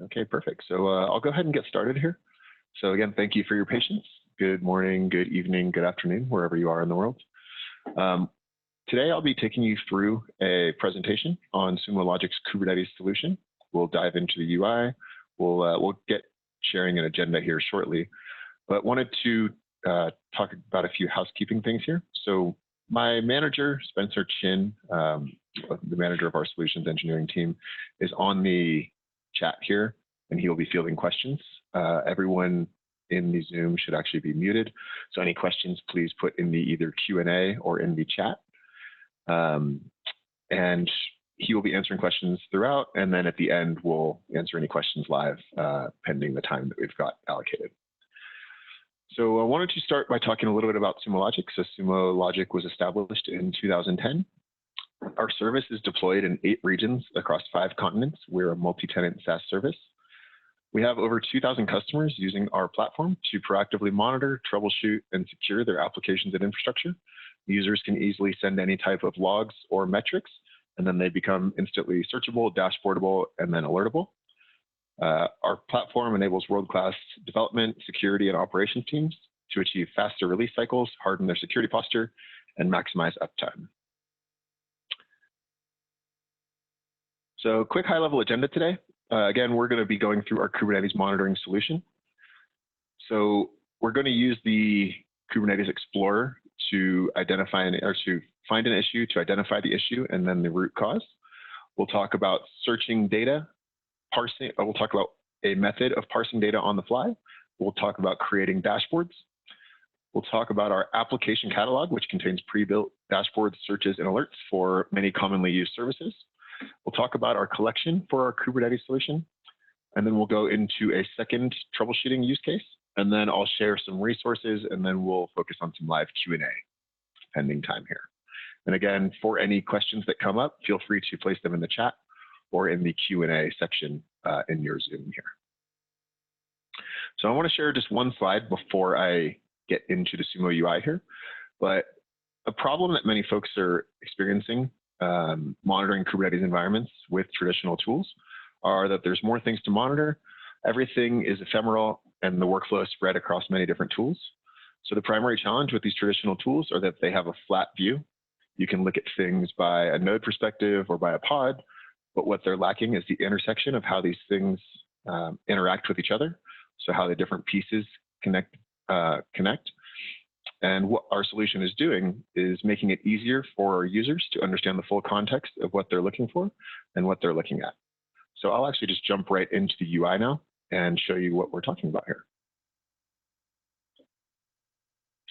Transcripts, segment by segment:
Okay, perfect. So I'll go ahead and get started here. So again, thank you for your patience. Good morning, good evening, good afternoon, wherever you are in the world. Today, I'll be taking you through a presentation on Sumo Logic's Kubernetes solution. We'll dive into the UI. We'll get sharing an agenda here shortly, but wanted to talk about a few housekeeping things here. So my manager, Spencer Chin, the manager of our solutions engineering team, is on the chat here, and he will be fielding questions. Everyone in the Zoom should actually be muted. So any questions, please put in the either Q&A or in the chat. And he will be answering questions throughout, and then at the end, we'll answer any questions live, pending the time that we've got allocated. So I wanted to start by talking a little bit about Sumo Logic. So Sumo Logic was established in 2010. Our service is deployed in 8 regions across 5 continents. We're a multi-tenant SaaS service. We have over 2,000 customers using our platform to proactively monitor, troubleshoot, and secure their applications and infrastructure. Users can easily send any type of logs or metrics, and then they become instantly searchable, dashboardable, and then alertable. Our platform enables world-class development, security, and operations teams to achieve faster release cycles, harden their security posture, and maximize uptime. So quick high-level agenda today. Again, we're going to be going through our Kubernetes monitoring solution. So we're going to use the Kubernetes Explorer to identify or to find an issue, to identify the issue, and then the root cause. We'll talk about searching data, parsing. We'll talk about a method of parsing data on the fly. We'll talk about creating dashboards. We'll talk about our application catalog, which contains pre-built dashboards, searches, and alerts for many commonly used services. We'll talk about our collection for our Kubernetes solution, and then we'll go into a second troubleshooting use case, and then I'll share some resources, and then we'll focus on some live Q&A pending time here. And again, for any questions that come up, feel free to place them in the chat or in the Q&A section in your Zoom here. So I want to share just one slide before I get into the Sumo UI here, but a problem that many folks are experiencing monitoring Kubernetes environments with traditional tools are that there's more things to monitor. Everything is ephemeral, and the workflow is spread across many different tools. So the primary challenge with these traditional tools are that they have a flat view. You can look at things by a node perspective or by a pod, but what they're lacking is the intersection of how these things interact with each other. So how the different pieces connect. And what our solution is doing is making it easier for our users to understand the full context of what they're looking for and what they're looking at. So I'll actually just jump right into the UI now and show you what we're talking about here.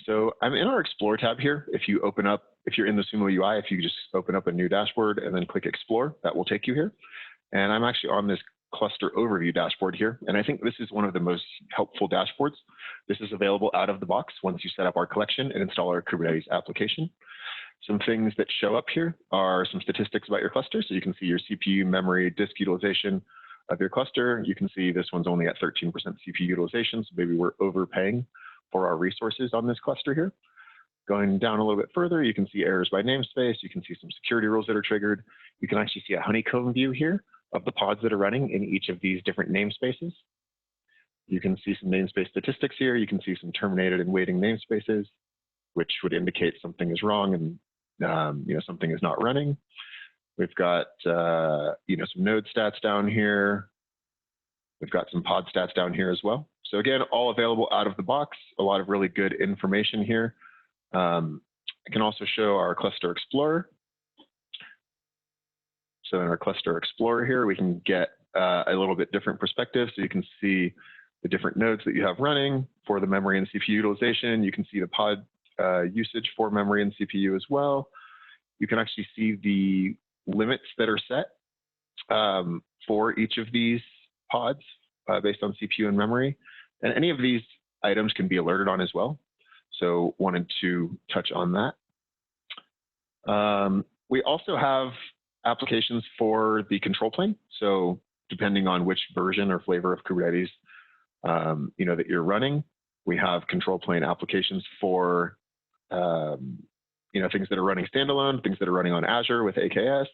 So I'm in our Explore tab here. If you're in the Sumo UI, if you just open up a new dashboard and then click Explore, that will take you here. And I'm actually on this cluster overview dashboard here. And I think this is one of the most helpful dashboards. This is available out of the box once you set up our collection and install our Kubernetes application. Some things that show up here are some statistics about your cluster. So you can see your CPU, memory, disk utilization of your cluster. You can see this one's only at 13% CPU utilization, so maybe we're overpaying for our resources on this cluster here. Going down a little bit further, you can see errors by namespace. You can see some security rules that are triggered. You can actually see a honeycomb view here of the pods that are running in each of these different namespaces. You can see some namespace statistics here. You can see some terminated and waiting namespaces, which would indicate something is wrong and something is not running. We've got some node stats down here. We've got some pod stats down here as well. So again, all available out of the box. A lot of really good information here. I can also show our Cluster Explorer. So in our Cluster Explorer here, we can get a little bit different perspective. So you can see the different nodes that you have running for the memory and CPU utilization. You can see the pod usage for memory and CPU as well. You can actually see the limits that are set for each of these pods based on CPU and memory. And any of these items can be alerted on as well. So wanted to touch on that. We also have applications for the control plane. So depending on which version or flavor of Kubernetes that you're running, we have control plane applications for things that are running standalone, things that are running on Azure with AKS,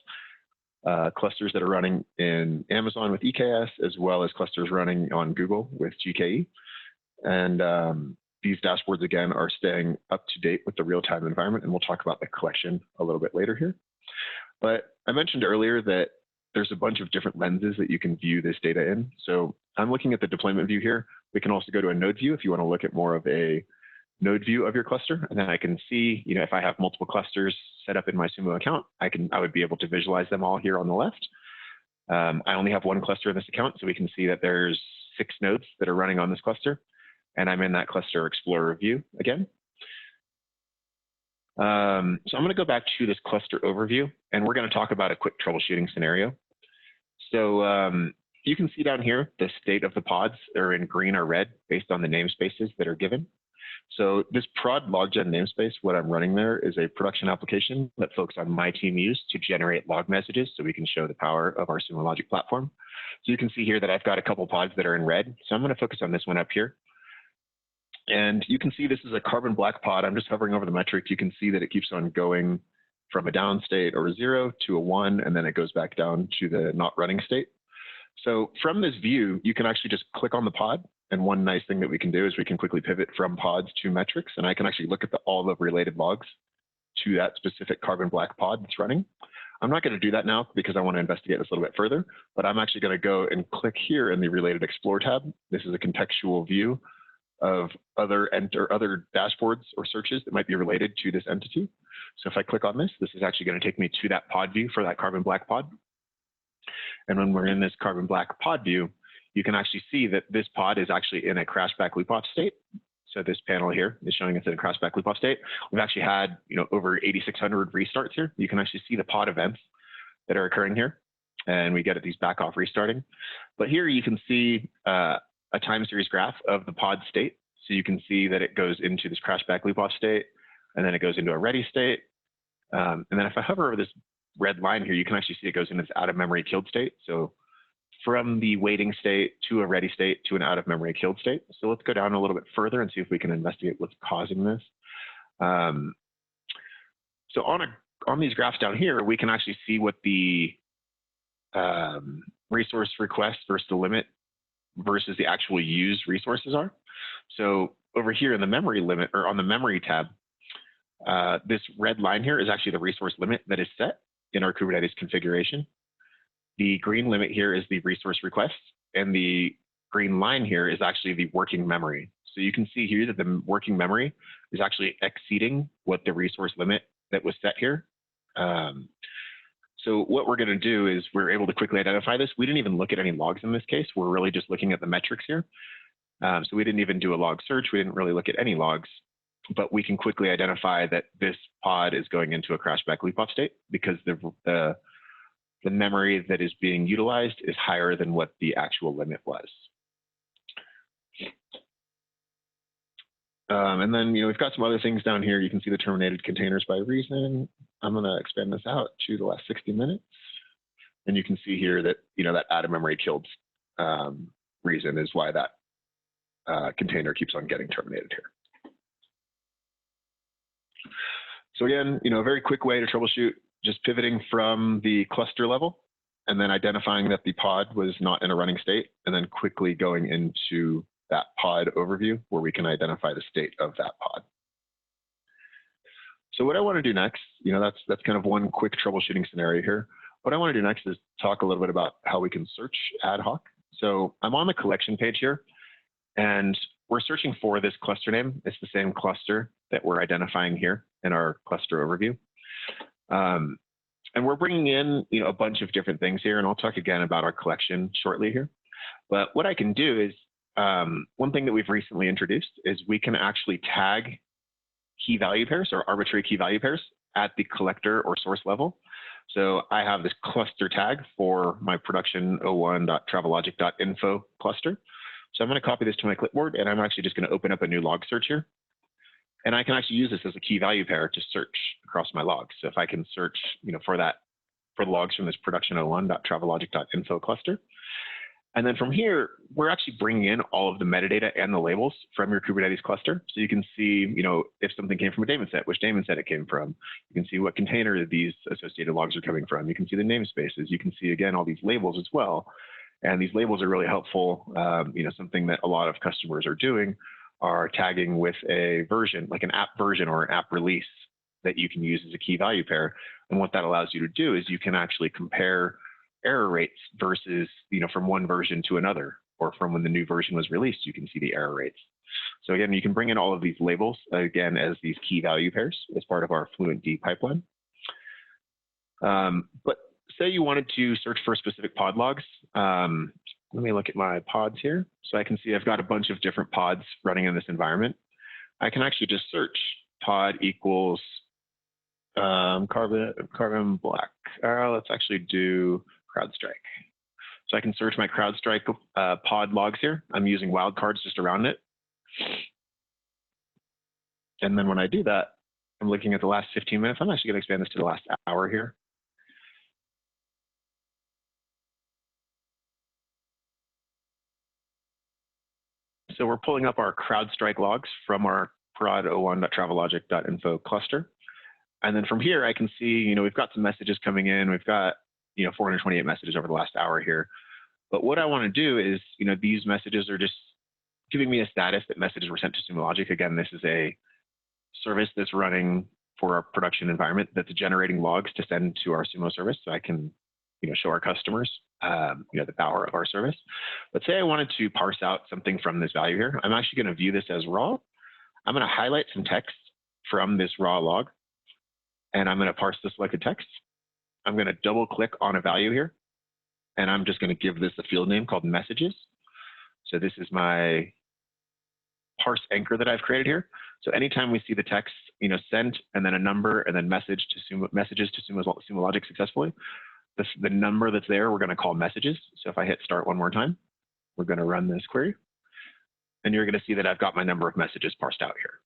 clusters that are running in Amazon with EKS, as well as clusters running on Google with GKE. And these dashboards, again, are staying up to date with the real-time environment, and we'll talk about the collection a little bit later here. But I mentioned earlier that there's a bunch of different lenses that you can view this data in. So I'm looking at the deployment view here. We can also go to a node view if you want to look at more of a node view of your cluster. And then I can see, if I have multiple clusters set up in my Sumo account, I would be able to visualize them all here on the left. I only have one cluster in this account, so we can see that there's 6 nodes that are running on this cluster. And I'm in that cluster explorer view again. So I'm going to go back to this cluster overview, and we're going to talk about a quick troubleshooting scenario. So you can see down here, the state of the pods are in green or red based on the namespaces that are given. So this prod loggen namespace, what I'm running there is a production application that folks on my team use to generate log messages so we can show the power of our Sumo Logic platform. So you can see here that I've got a couple pods that are in red. So I'm going to focus on this one up here. And you can see this is a carbon black pod. I'm just hovering over the metric. You can see that it keeps on going from a down state or a 0 to a 1, and then it goes back down to the not running state. So from this view, you can actually just click on the pod. And one nice thing that we can do is we can quickly pivot from pods to metrics. And I can actually look at all the related logs to that specific carbon black pod that's running. I'm not going to do that now because I want to investigate this a little bit further, but I'm actually going to go and click here in the related explore tab. This is a contextual view of other dashboards or searches that might be related to this entity. So if I click on this, this is actually going to take me to that pod view for that carbon black pod. And when we're in this carbon black pod view, you can actually see that this pod is actually in a crashback loop off state. So this panel here is showing us in a crashback loop off state. We've actually had over 8,600 restarts here. You can actually see the pod events that are occurring here, and we get at these back off restarting. But here you can see a time series graph of the pod state. So you can see that it goes into this crashback loop off state, and then it goes into a ready state. And then if I hover over this red line here, you can actually see it goes into this out of memory killed state. So from the waiting state to a ready state to an out of memory killed state. So let's go down a little bit further and see if we can investigate what's causing this. So on these graphs down here, we can actually see what the resource request versus the limit versus the actual used resources are. So over here in the memory limit, or on the memory tab, this red line here is actually the resource limit that is set in our Kubernetes configuration. The green limit here is the resource request, and the green line here is actually the working memory. So you can see here that the working memory is actually exceeding what the resource limit that was set here. So what we're going to do is we're able to quickly identify this. We didn't even look at any logs in this case. We're really just looking at the metrics here. So we didn't even do a log search. We didn't really look at any logs, but we can quickly identify that this pod is going into a crashback loop off state because the memory that is being utilized is higher than what the actual limit was. And then, we've got some other things down here. You can see the terminated containers by reason. I'm going to expand this out to the last 60 minutes. And you can see here that, that out of memory killed reason is why that container keeps on getting terminated here. So again, a very quick way to troubleshoot, just pivoting from the cluster level and then identifying that the pod was not in a running state, and then quickly going into that pod overview where we can identify the state of that pod. So what I want to do next, that's kind of one quick troubleshooting scenario here. What I want to do next is talk a little bit about how we can search ad hoc. So I'm on the collection page here, and we're searching for this cluster name. It's the same cluster that we're identifying here in our cluster overview. And we're bringing in, a bunch of different things here, and I'll talk again about our collection shortly here. But what I can do is, one thing that we've recently introduced is we can actually tag key value pairs or arbitrary key value pairs at the collector or source level. So I have this cluster tag for my production 01.travellogic.info cluster. So I'm going to copy this to my clipboard, and I'm actually just going to open up a new log search here. And I can actually use this as a key value pair to search across my logs. So if I can search, for logs from this production 01.travellogic.info cluster, And then from here, we're actually bringing in all of the metadata and the labels from your Kubernetes cluster. So you can see, if something came from a daemon set, which daemon set it came from. You can see what container these associated logs are coming from. You can see the namespaces. You can see, again, all these labels as well. And these labels are really helpful. Something that a lot of customers are doing are tagging with a version, like an app version or an app release that you can use as a key value pair. And what that allows you to do is you can actually compare error rates versus, from one version to another, or from when the new version was released, you can see the error rates. So again, you can bring in all of these labels, again, as these key value pairs as part of our FluentD pipeline. But say you wanted to search for specific pod logs. Let me look at my pods here. So I can see I've got a bunch of different pods running in this environment. I can actually just search pod equals carbon black. Let's actually do CrowdStrike. So I can search my CrowdStrike pod logs here. I'm using wildcards just around it. And then when I do that, I'm looking at the last 15 minutes. I'm actually going to expand this to the last hour here. So we're pulling up our CrowdStrike logs from our prod01.travellogic.info cluster. And then from here, I can see, we've got some messages coming in. We've got, 428 messages over the last hour here. But what I want to do is, these messages are just giving me a status that messages were sent to Sumo Logic. Again, this is a service that's running for our production environment that's generating logs to send to our Sumo service. So I can, show our customers, the power of our service. But say I wanted to parse out something from this value here. I'm actually going to view this as raw. I'm going to highlight some text from this raw log, and I'm going to parse the selected text. I'm going to double click on a value here, and I'm just going to give this a field name called messages. So this is my parse anchor that I've created here. So anytime we see the text, sent, and then a number, and then messages to Sumo Logic successfully, the number that's there, we're going to call messages. So if I hit start one more time, we're going to run this query, and you're going to see that I've got my number of messages parsed out here.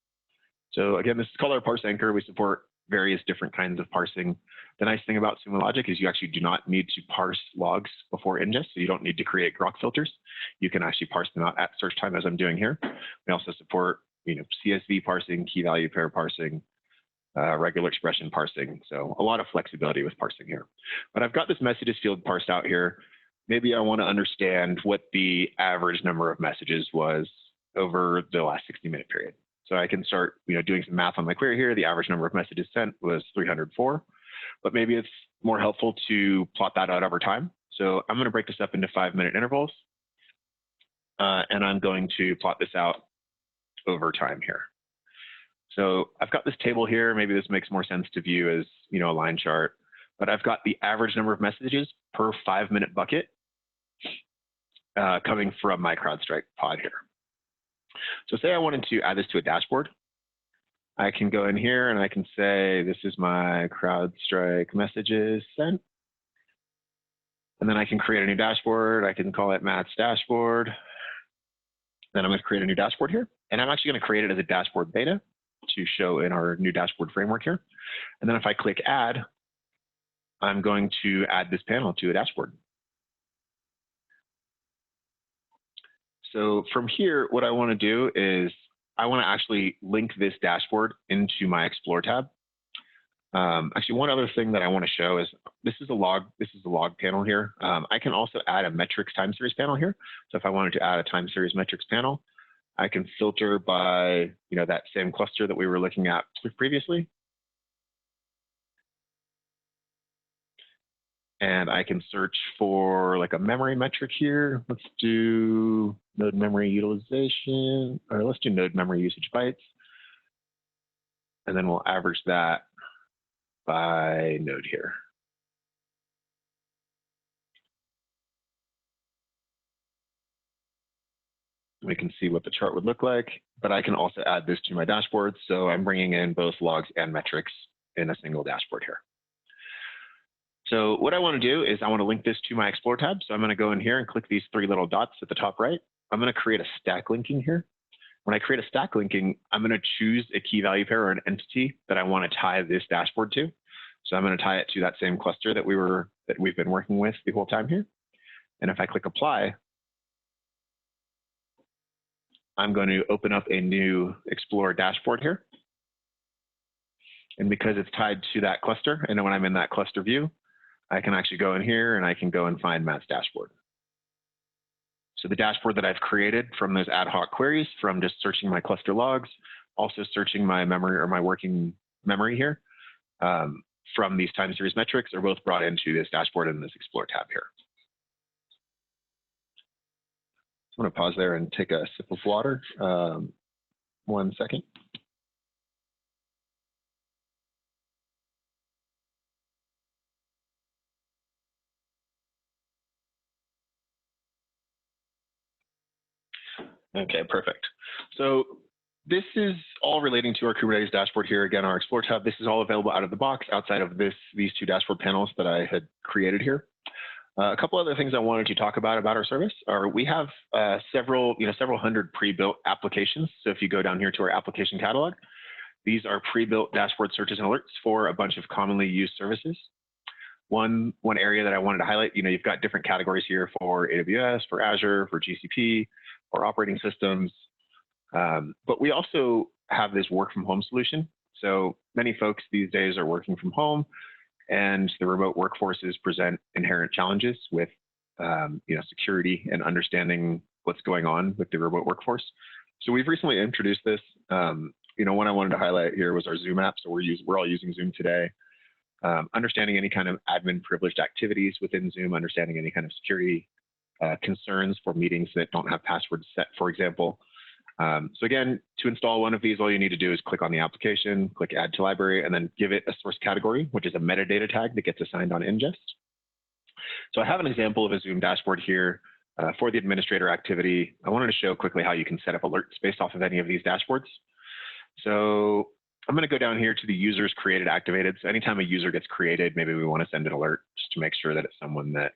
So again, this is called our parse anchor. We support various different kinds of parsing. The nice thing about Sumo Logic is you actually do not need to parse logs before ingest, so you don't need to create grok filters. You can actually parse them out at search time, as I'm doing here. We also support, CSV parsing, key value pair parsing, regular expression parsing. So a lot of flexibility with parsing here. But I've got this messages field parsed out here. Maybe I want to understand what the average number of messages was over the last 60-minute period. So I can start, doing some math on my query here. The average number of messages sent was 304, but maybe it's more helpful to plot that out over time. So I'm going to break this up into 5-minute intervals, and I'm going to plot this out over time here. So I've got this table here. Maybe this makes more sense to view as, a line chart, but I've got the average number of messages per 5-minute bucket coming from my CrowdStrike pod here. So say I wanted to add this to a dashboard. I can go in here and I can say, this is my CrowdStrike messages sent. And then I can create a new dashboard. I can call it Matt's dashboard. Then I'm going to create a new dashboard here. And I'm actually going to create it as a dashboard beta to show in our new dashboard framework here. And then if I click add, I'm going to add this panel to a dashboard. So from here, what I want to do is I want to actually link this dashboard into my Explore tab. Actually, one other thing that I want to show is this is the log panel here. I can also add a metrics time series panel here. So if I wanted to add a time series metrics panel, I can filter by that same cluster that we were looking at previously. And I can search for like a memory metric here. Let's do node memory utilization, or let's do node memory usage bytes. And then we'll average that by node here. We can see what the chart would look like, but I can also add this to my dashboard. So I'm bringing in both logs and metrics in a single dashboard here. So what I want to do is I want to link this to my Explore tab. So I'm going to go in here and click these 3 little dots at the top right. I'm going to create a stack linking here. When I create a stack linking, I'm going to choose a key value pair or an entity that I want to tie this dashboard to. So I'm going to tie it to that same cluster that we've been working with the whole time here. And if I click apply, I'm going to open up a new Explorer dashboard here. And because it's tied to that cluster, and when I'm in that cluster view, I can actually go in here and I can go and find Matt's dashboard. So the dashboard that I've created from those ad hoc queries, from just searching my cluster logs, also searching my memory or my working memory here, from these time series metrics are both brought into this dashboard in this Explore tab here. I'm going to pause there and take a sip of water. 1 second. Okay, perfect. So this is all relating to our Kubernetes dashboard here. Again, our Explore tab, this is all available out of the box outside of these two dashboard panels that I had created here. A couple other things I wanted to talk about our service are we have several hundred pre-built applications. So if you go down here to our application catalog, these are pre-built dashboard searches and alerts for a bunch of commonly used services. One area that I wanted to highlight, you've got different categories here for AWS, for Azure, for GCP, for operating systems. But we also have this work from home solution. So many folks these days are working from home, and the remote workforces present inherent challenges with security and understanding what's going on with the remote workforce. So we've recently introduced this. One I wanted to highlight here was our Zoom app. So we're all using Zoom today. Understanding any kind of admin privileged activities within Zoom, understanding any kind of security concerns for meetings that don't have passwords set, for example. So again, to install one of these, all you need to do is click on the application, click Add to Library, and then give it a source category, which is a metadata tag that gets assigned on ingest. So I have an example of a Zoom dashboard here for the administrator activity. I wanted to show quickly how you can set up alerts based off of any of these dashboards. So I'm going to go down here to the users created activated. So anytime a user gets created, maybe we want to send an alert just to make sure that it's someone that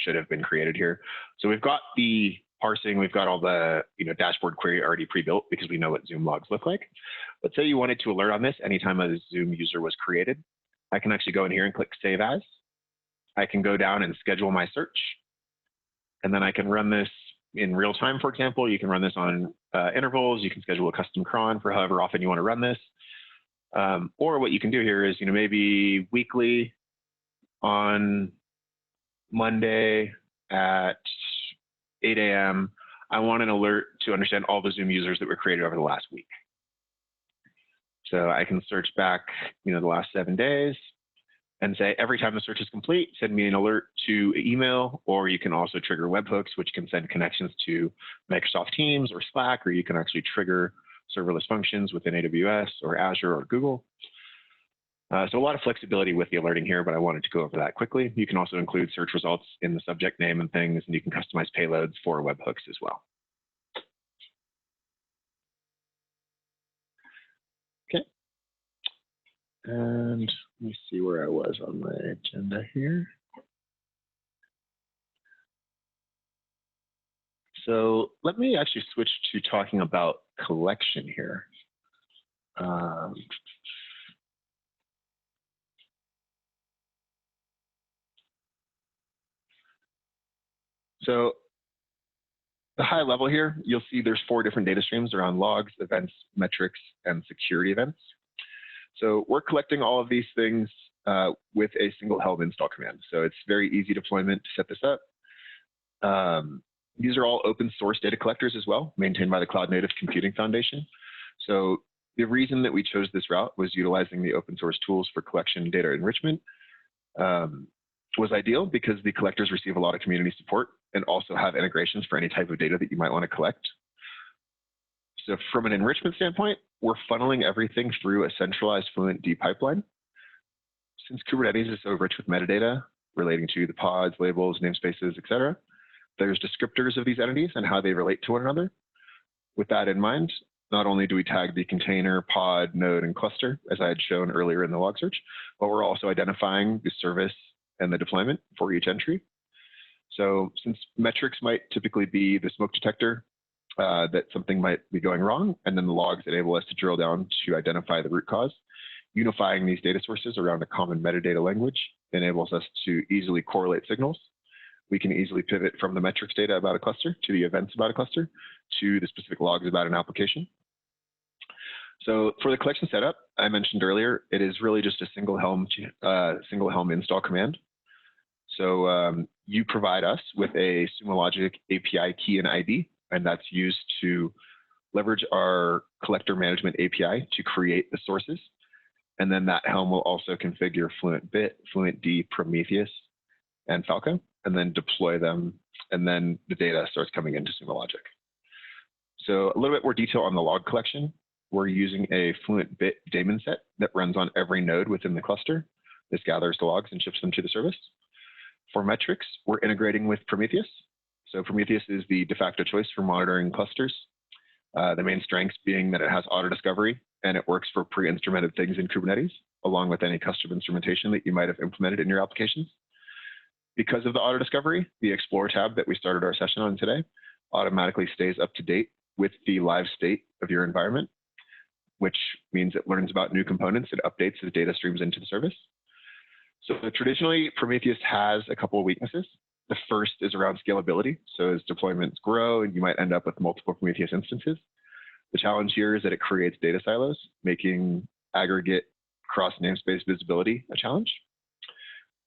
should have been created here. So we've got the parsing, we've got all the dashboard query already pre-built because we know what Zoom logs look like. But say you wanted to alert on this anytime a Zoom user was created, I can actually go in here and click Save As. I can go down and schedule my search, and then I can run this in real time, for example. You can run this on intervals. You can schedule a custom cron for however often you want to run this. Or what you can do here is, maybe weekly on Monday at 8 a.m., I want an alert to understand all the Zoom users that were created over the last week. So I can search back, the last 7 days and say, every time the search is complete, send me an alert to email, or you can also trigger webhooks, which can send connections to Microsoft Teams or Slack, or you can actually trigger serverless functions within AWS or Azure or Google. So a lot of flexibility with the alerting here, but I wanted to go over that quickly. You can also include search results in the subject name and things, and you can customize payloads for webhooks as well. Okay. And let me see where I was on my agenda here. So let me actually switch to talking about collection here. So the high level here, you'll see there's 4 different data streams around logs, events, metrics, and security events. So we're collecting all of these things with a single helm install command. So it's very easy deployment to set this up. These are all open source data collectors as well, maintained by the Cloud Native Computing Foundation. So the reason that we chose this route was utilizing the open source tools for collection data enrichment was ideal because the collectors receive a lot of community support and also have integrations for any type of data that you might want to collect. So from an enrichment standpoint, we're funneling everything through a centralized FluentD pipeline. Since Kubernetes is so rich with metadata relating to the pods, labels, namespaces, et cetera, there's descriptors of these entities and how they relate to one another. With that in mind, not only do we tag the container, pod, node, and cluster, as I had shown earlier in the log search, but we're also identifying the service and the deployment for each entry. So since metrics might typically be the smoke detector that something might be going wrong, and then the logs enable us to drill down to identify the root cause, unifying these data sources around a common metadata language enables us to easily correlate signals we can easily pivot from the metrics data about a cluster to the events about a cluster to the specific logs about an application. So for the collection setup, I mentioned earlier, it is really just a single Helm install command. So you provide us with a Sumo Logic API key and ID, and that's used to leverage our collector management API to create the sources. And then that Helm will also configure FluentBit, FluentD, Prometheus, and Falco, and then deploy them. And then the data starts coming into Sumo Logic. So a little bit more detail on the log collection. We're using a FluentBit daemon set that runs on every node within the cluster. This gathers the logs and ships them to the service. For metrics, we're integrating with Prometheus. So Prometheus is the de facto choice for monitoring clusters. The main strengths being that it has auto discovery and it works for pre-instrumented things in Kubernetes, along with any custom instrumentation that you might have implemented in your applications. Because of the auto discovery, the Explore tab that we started our session on today automatically stays up to date with the live state of your environment, which means it learns about new components and updates as data streams into the service. So traditionally, Prometheus has a couple of weaknesses. The first is around scalability. So as deployments grow, and you might end up with multiple Prometheus instances. The challenge here is that it creates data silos, making aggregate cross namespace visibility a challenge.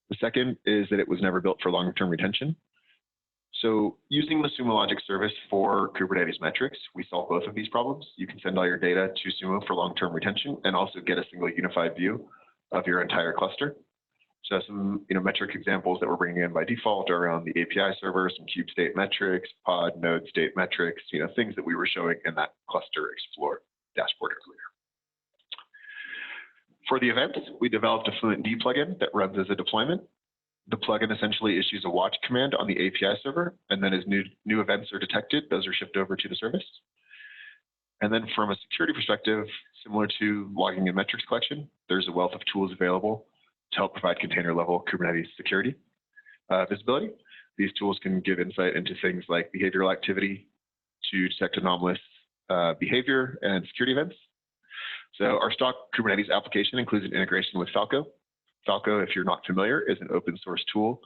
The second is that it was never built for long-term retention. So using the Sumo Logic service for Kubernetes metrics, we solve both of these problems. You can send all your data to Sumo for long-term retention and also get a single unified view of your entire cluster. So some metric examples that we're bringing in by default are around the API server, some kube state metrics, pod node state metrics, things that we were showing in that cluster explore dashboard earlier. For the events, we developed a FluentD plugin that runs as a deployment. The plugin essentially issues a watch command on the API server, and then as new events are detected, those are shipped over to the service. And then from a security perspective, similar to logging and metrics collection, there's a wealth of tools available to help provide container-level Kubernetes security visibility. These tools can give insight into things like behavioral activity to detect anomalous behavior and security events. So our stock Kubernetes application includes an integration with Falco. Falco, if you're not familiar, is an open source tool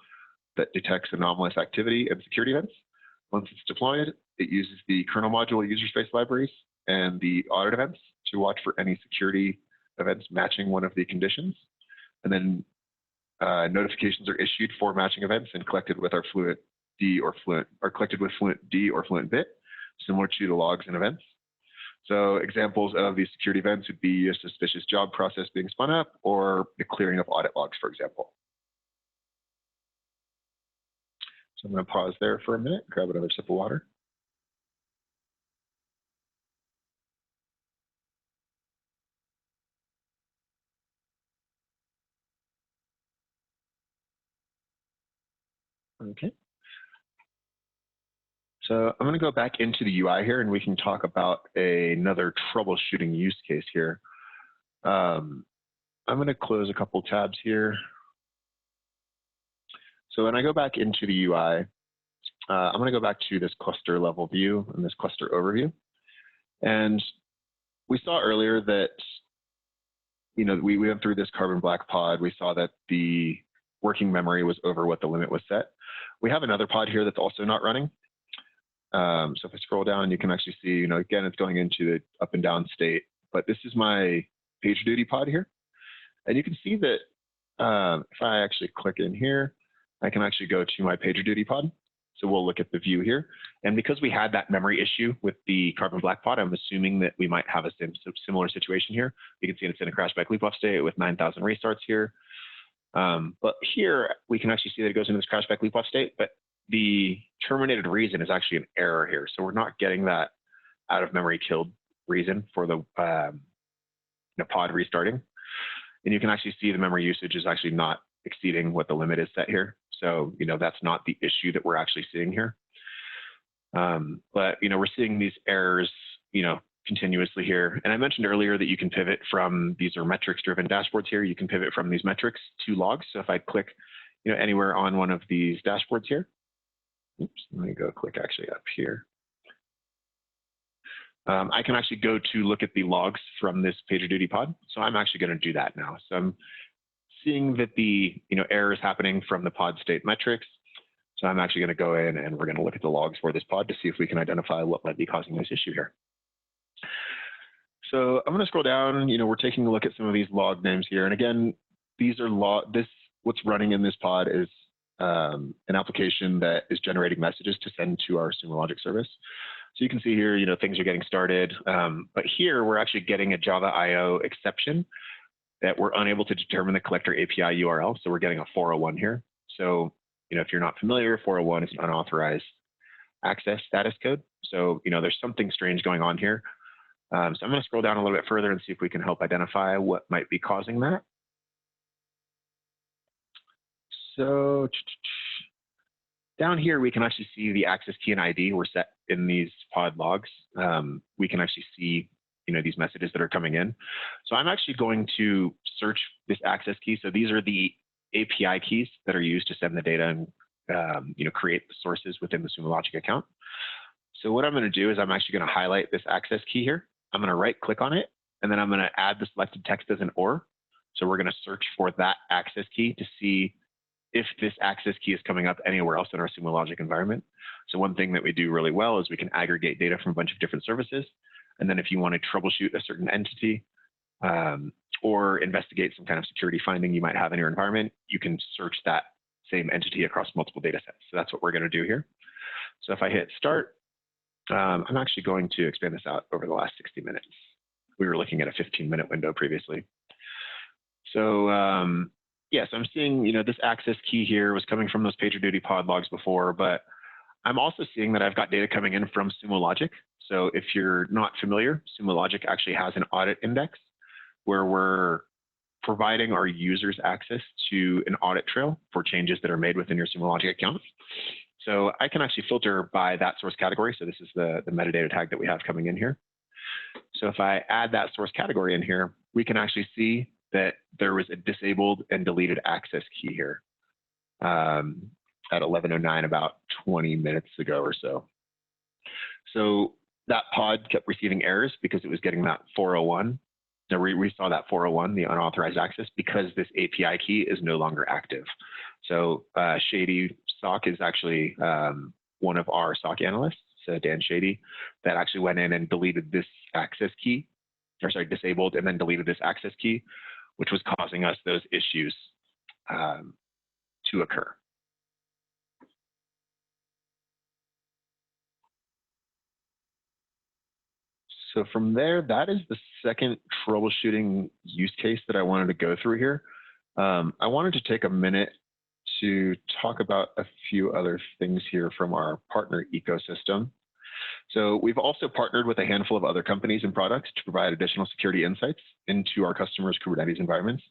that detects anomalous activity and security events. Once it's deployed, it uses the kernel module user space libraries and the audit events to watch for any security events matching one of the conditions. And then notifications are issued for matching events and collected with our FluentD or collected with FluentD or FluentBit, similar to the logs and events. So examples of these security events would be a suspicious job process being spun up or the clearing of audit logs, for example. So I'm going to pause there for a minute, grab another sip of water. Okay. So I'm going to go back into the UI here, and we can talk about another troubleshooting use case here. I'm going to close a couple tabs here. So when I go back into the UI, I'm going to go back to this cluster level view and this cluster overview. And we saw earlier that, we went through this carbon black pod. We saw that the working memory was over what the limit was set. We have another pod here that's also not running. So if I scroll down, you can actually see, again, it's going into the up and down state, but this is my PagerDuty pod here. And you can see that if I actually click in here, I can actually go to my PagerDuty pod. So we'll look at the view here. And because we had that memory issue with the carbon black pod, I'm assuming that we might have a similar situation here. You can see it's in a crashback leap off state with 9,000 restarts here. But here we can actually see that it goes into this crashback leap off state, but the terminated reason is actually an error here. So we're not getting that out of memory killed reason for the pod restarting. And you can actually see the memory usage is actually not exceeding what the limit is set here. So, that's not the issue that we're actually seeing here. But, we're seeing these errors, continuously here. And I mentioned earlier that you can pivot from, these are metrics driven dashboards here. You can pivot from these metrics to logs. So if I click, anywhere on one of these dashboards here, oops, let me go click actually up here. I can actually go to look at the logs from this PagerDuty pod. So I'm actually going to do that now. So I'm seeing that the error is happening from the pod state metrics. So I'm actually going to go in and we're going to look at the logs for this pod to see if we can identify what might be causing this issue here. So I'm going to scroll down. We're taking a look at some of these log names here. And again, these are what's running in this pod is an application that is generating messages to send to our Sumo Logic service. So you can see here, things are getting started. But here we're actually getting a Java IO exception that we're unable to determine the collector API URL. So we're getting a 401 here. So, if you're not familiar, 401 is an unauthorized access status code. So, there's something strange going on here. So I'm going to scroll down a little bit further and see if we can help identify what might be causing that. So down here, we can actually see the access key and ID were set in these pod logs. We can actually see these messages that are coming in. So I'm actually going to search this access key. So these are the API keys that are used to send the data and create the sources within the Sumo Logic account. So what I'm going to do is I'm actually going to highlight this access key here. I'm going to right click on it, and then I'm going to add the selected text as an OR. So we're going to search for that access key to see if this access key is coming up anywhere else in our Sumo Logic environment. So one thing that we do really well is we can aggregate data from a bunch of different services. And then if you want to troubleshoot a certain entity or investigate some kind of security finding you might have in your environment, you can search that same entity across multiple data sets. So that's what we're going to do here. So if I hit start, I'm actually going to expand this out over the last 60 minutes. We were looking at a 15-minute window previously. So yes, I'm seeing, this access key here was coming from those PagerDuty pod logs before, but I'm also seeing that I've got data coming in from Sumo Logic. So if you're not familiar, Sumo Logic actually has an audit index where we're providing our users access to an audit trail for changes that are made within your Sumo Logic account. So I can actually filter by that source category. So this is the metadata tag that we have coming in here. So if I add that source category in here, we can actually see that there was a disabled and deleted access key here at 11:09, about 20 minutes ago or so. So that pod kept receiving errors because it was getting that 401. Now we saw that 401, the unauthorized access, because this API key is no longer active. So Shady SOC is actually one of our SOC analysts, Dan Shady, that actually went in and deleted this access key, disabled and then deleted this access key, which was causing us those issues to occur. So from there, that is the second troubleshooting use case that I wanted to go through here. I wanted to take a minute to talk about a few other things here from our partner ecosystem. So we've also partnered with a handful of other companies and products to provide additional security insights into our customers' Kubernetes environments.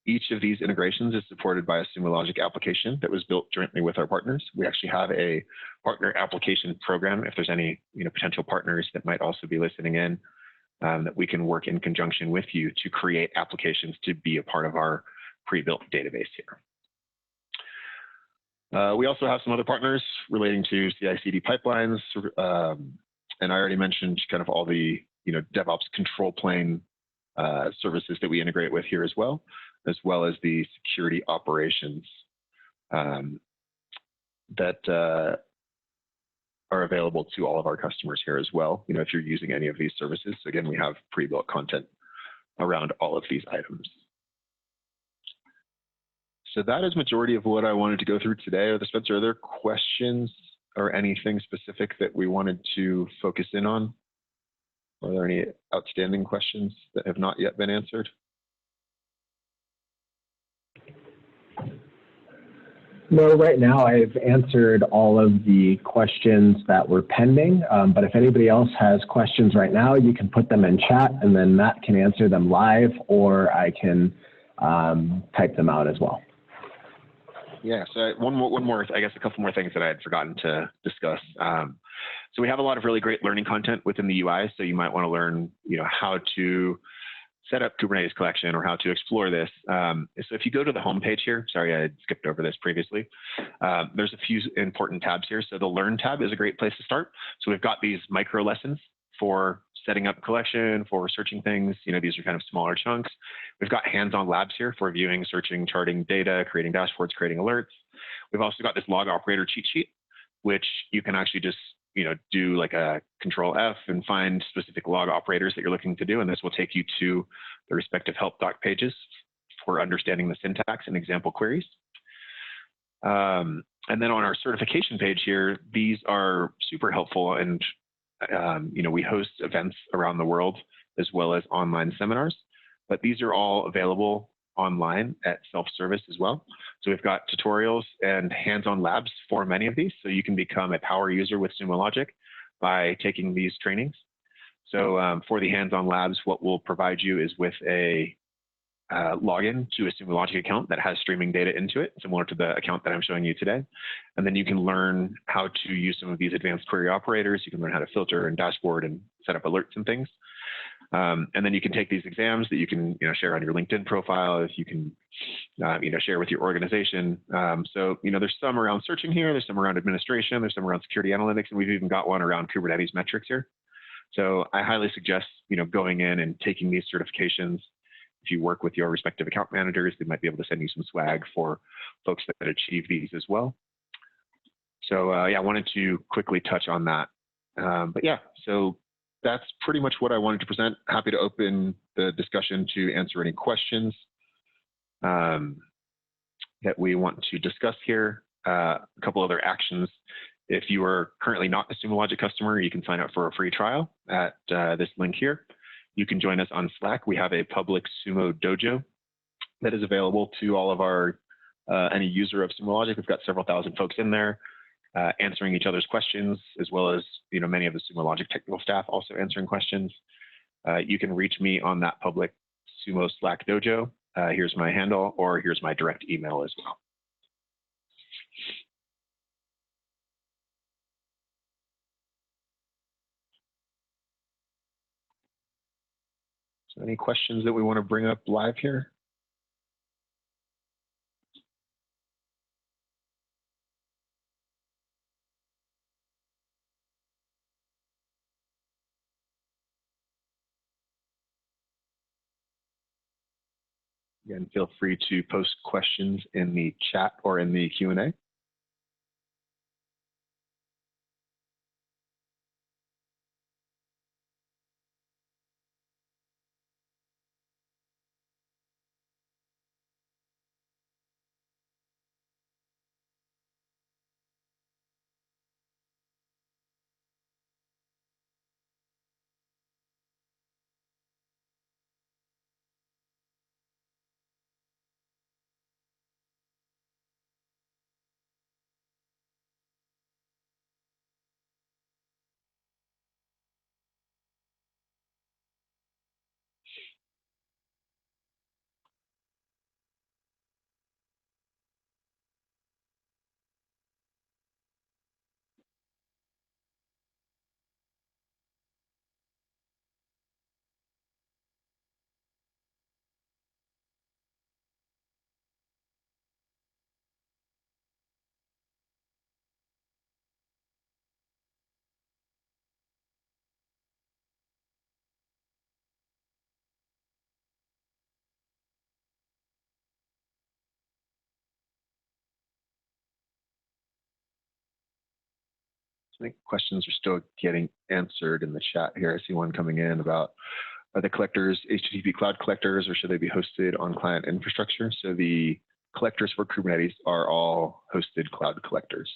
Each of these integrations is supported by a Sumo Logic application that was built jointly with our partners. We actually have a partner application program. If there's any potential partners that might also be listening in, that we can work in conjunction with you to create applications to be a part of our pre-built database here. We also have some other partners relating to CI/CD pipelines, and I already mentioned kind of all the DevOps control plane services that we integrate with here as well as the security operations that are available to all of our customers here as well. If you're using any of these services, again, we have pre-built content around all of these items. So that is majority of what I wanted to go through today. Spencer, are there questions or anything specific that we wanted to focus in on? Are there any outstanding questions that have not yet been answered? No, right now I've answered all of the questions that were pending, but if anybody else has questions right now, you can put them in chat and then Matt can answer them live, or I can type them out as well. Yeah, so one more, I guess a couple more things that I had forgotten to discuss. So we have a lot of really great learning content within the UI. So you might want to learn, how to set up Kubernetes collection or how to explore this. So if you go to the homepage here, sorry, I had skipped over this previously. There's a few important tabs here. So the Learn tab is a great place to start. So we've got these micro lessons for setting up collection, for searching things. These are kind of smaller chunks. We've got hands-on labs here for viewing, searching, charting data, creating dashboards, creating alerts. We've also got this log operator cheat sheet, which you can actually just do like a control F and find specific log operators that you're looking to do. And this will take you to the respective help doc pages for understanding the syntax and example queries. And then on our certification page here, these are super helpful. And, we host events around the world as well as online seminars, but these are all available online at self-service as well. So we've got tutorials and hands-on labs for many of these. So you can become a power user with Sumo Logic by taking these trainings. So for the hands-on labs, what we'll provide you is with a login to a Sumo Logic account that has streaming data into it, similar to the account that I'm showing you today. And then you can learn how to use some of these advanced query operators. You can learn how to filter and dashboard and set up alerts and things. And then you can take these exams that you can share on your LinkedIn profile, if you can share with your organization. So there's some around searching here, there's some around administration, there's some around security analytics, and we've even got one around Kubernetes metrics here. So I highly suggest going in and taking these certifications. If you work with your respective account managers, they might be able to send you some swag for folks that achieve these as well. So yeah, I wanted to quickly touch on that. But yeah, so that's pretty much what I wanted to present. Happy to open the discussion to answer any questions that we want to discuss here. A couple other actions. If you are currently not a Sumo Logic customer, you can sign up for a free trial at this link here. You can join us on Slack. We have a public Sumo dojo that is available to all of our any user of Sumo Logic. We've got several thousand folks in there answering each other's questions, as well as many of the Sumo Logic technical staff also answering questions. You can reach me on that public Sumo Slack dojo. Here's my handle, or here's my direct email as well. So any questions that we want to bring up live here? Again, feel free to post questions in the chat or in the Q&A. I think questions are still getting answered in the chat here. I see one coming in about, are the collectors HTTP cloud collectors, or should they be hosted on client infrastructure? So the collectors for Kubernetes are all hosted cloud collectors.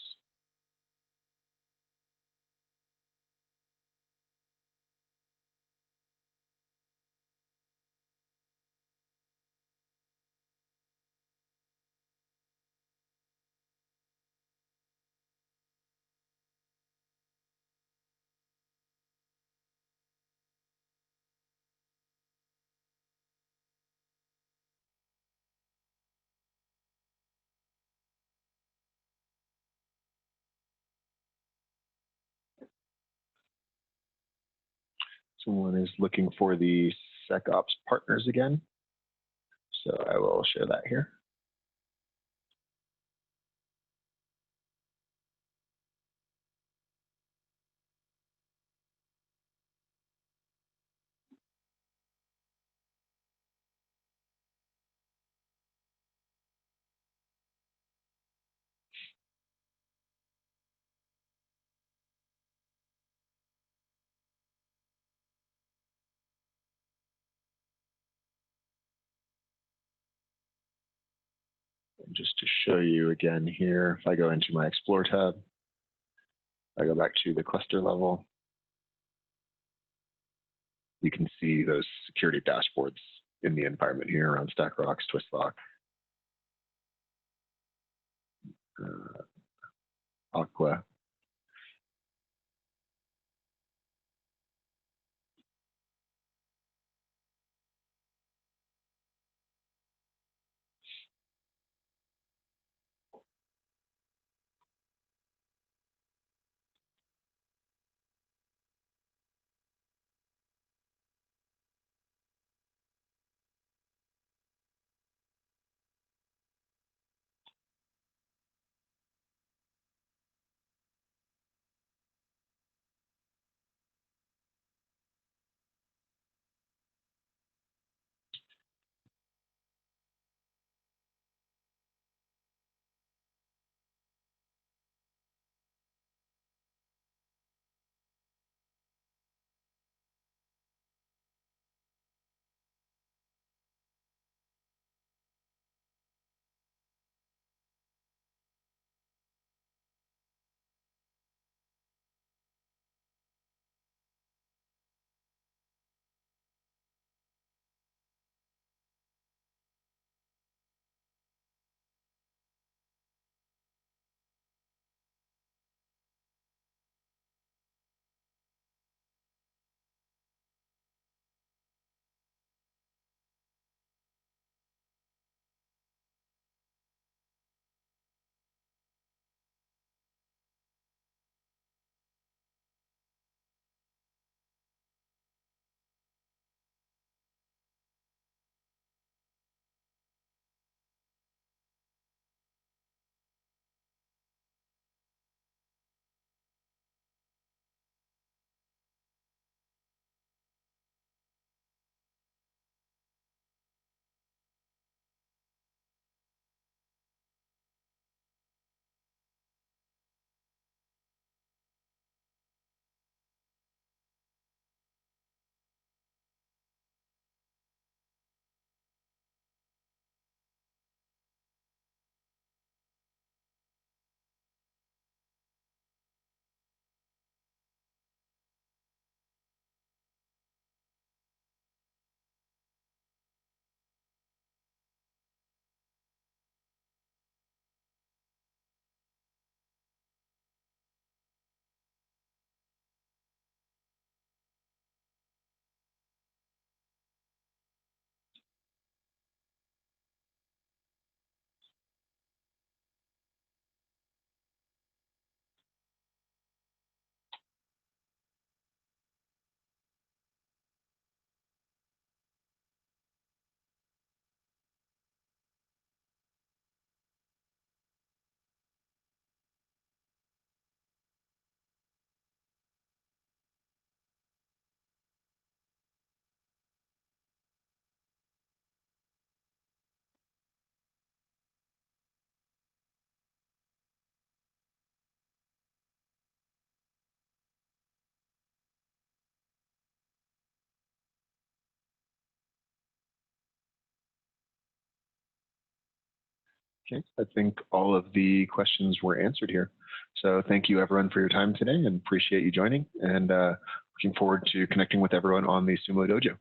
Someone is looking for the SecOps partners again. So I will share that here. And just to show you again here, if I go into my Explore tab, I go back to the cluster level, you can see those security dashboards in the environment here around StackRox, Twistlock, Aqua. Okay, I think all of the questions were answered here. So thank you everyone for your time today and appreciate you joining, and looking forward to connecting with everyone on the Sumo Dojo.